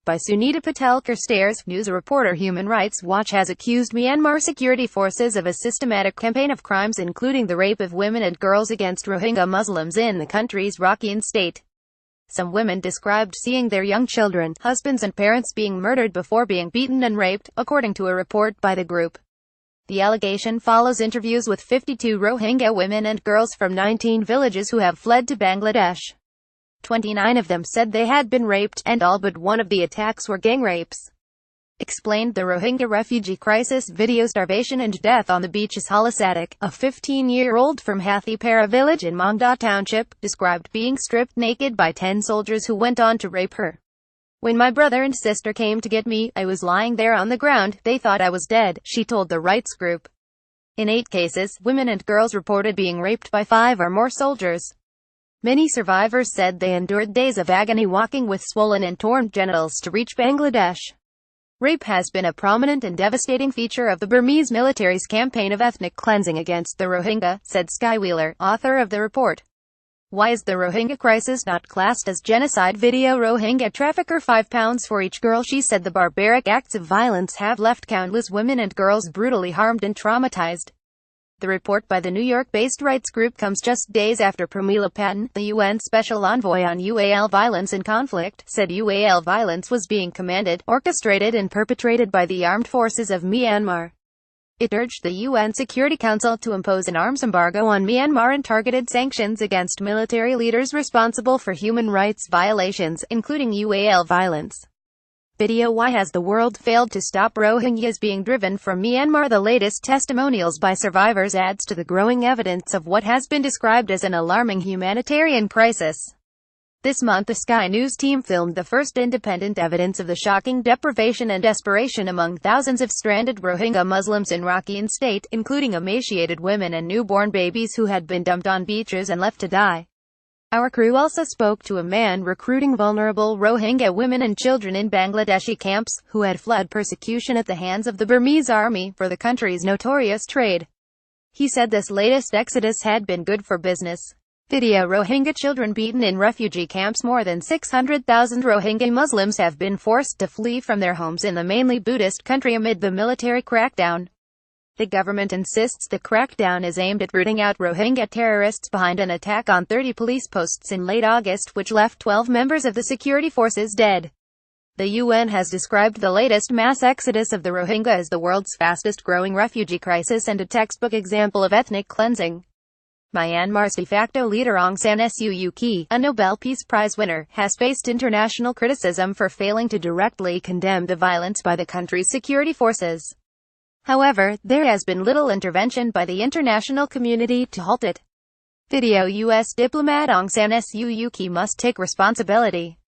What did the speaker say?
by Sunita PatelCarstairs. News ReporterHuman Rights Watch has accused Myanmar security forces of a systematic campaign of crimes including the rape of women and girls against Rohingya Muslims in the country's Rakhine State. Some women described seeing their young children, husbands and parents being murdered before being beaten and raped, according to a report by the group. The allegation follows interviews with 52 Rohingya women and girls from 19 villages who have fled to Bangladesh. 29 of them said they had been raped, and all but one of the attacks were gang rapes. Explained the Rohingya refugee crisis video. Starvation and death on the beaches. Halasadak, a 15-year-old from Hathipara village in Mongda Township, described being stripped naked by 10 soldiers who went on to rape her. "When my brother and sister came to get me, I was lying there on the ground. They thought I was dead," she told the rights group. In 8 cases, women and girls reported being raped by 5 or more soldiers. Many survivors said they endured days of agony walking with swollen and torn genitals to reach Bangladesh. Rape has been a prominent and devastating feature of the Burmese military's campaign of ethnic cleansing against the Rohingya, said Sky Wheeler, author of the report. Why is the Rohingya crisis not classed as genocide? Video. Rohingya trafficker £5 for each girl. She said the barbaric acts of violence have left countless women and girls brutally harmed and traumatized. The report by the New York-based rights group comes just days after Pramila Patten, the UN Special Envoy on UAL violence and conflict, said UAL violence was being commanded, orchestrated and perpetrated by the armed forces of Myanmar. It urged the UN Security Council to impose an arms embargo on Myanmar and targeted sanctions against military leaders responsible for human rights violations, including UAL violence. Video. Why has the world failed to stop Rohingyas being driven from Myanmar? The latest testimonials by survivors adds to the growing evidence of what has been described as an alarming humanitarian crisis. This month the Sky News team filmed the first independent evidence of the shocking deprivation and desperation among thousands of stranded Rohingya Muslims in Rakhine State, including emaciated women and newborn babies who had been dumped on beaches and left to die. Our crew also spoke to a man recruiting vulnerable Rohingya women and children in Bangladeshi camps, who had fled persecution at the hands of the Burmese army, for the country's notorious trade. He said this latest exodus had been good for business. Video. Rohingya children beaten in refugee camps. More than 600,000 Rohingya Muslims have been forced to flee from their homes in the mainly Buddhist country amid the military crackdown. The government insists the crackdown is aimed at rooting out Rohingya terrorists behind an attack on 30 police posts in late August which left 12 members of the security forces dead. The UN has described the latest mass exodus of the Rohingya as the world's fastest-growing refugee crisis and a textbook example of ethnic cleansing. Myanmar's de facto leader Aung San Suu Kyi, a Nobel Peace Prize winner, has faced international criticism for failing to directly condemn the violence by the country's security forces. However, there has been little intervention by the international community to halt it. Video. U.S. diplomat Aung San Suu Kyi must take responsibility.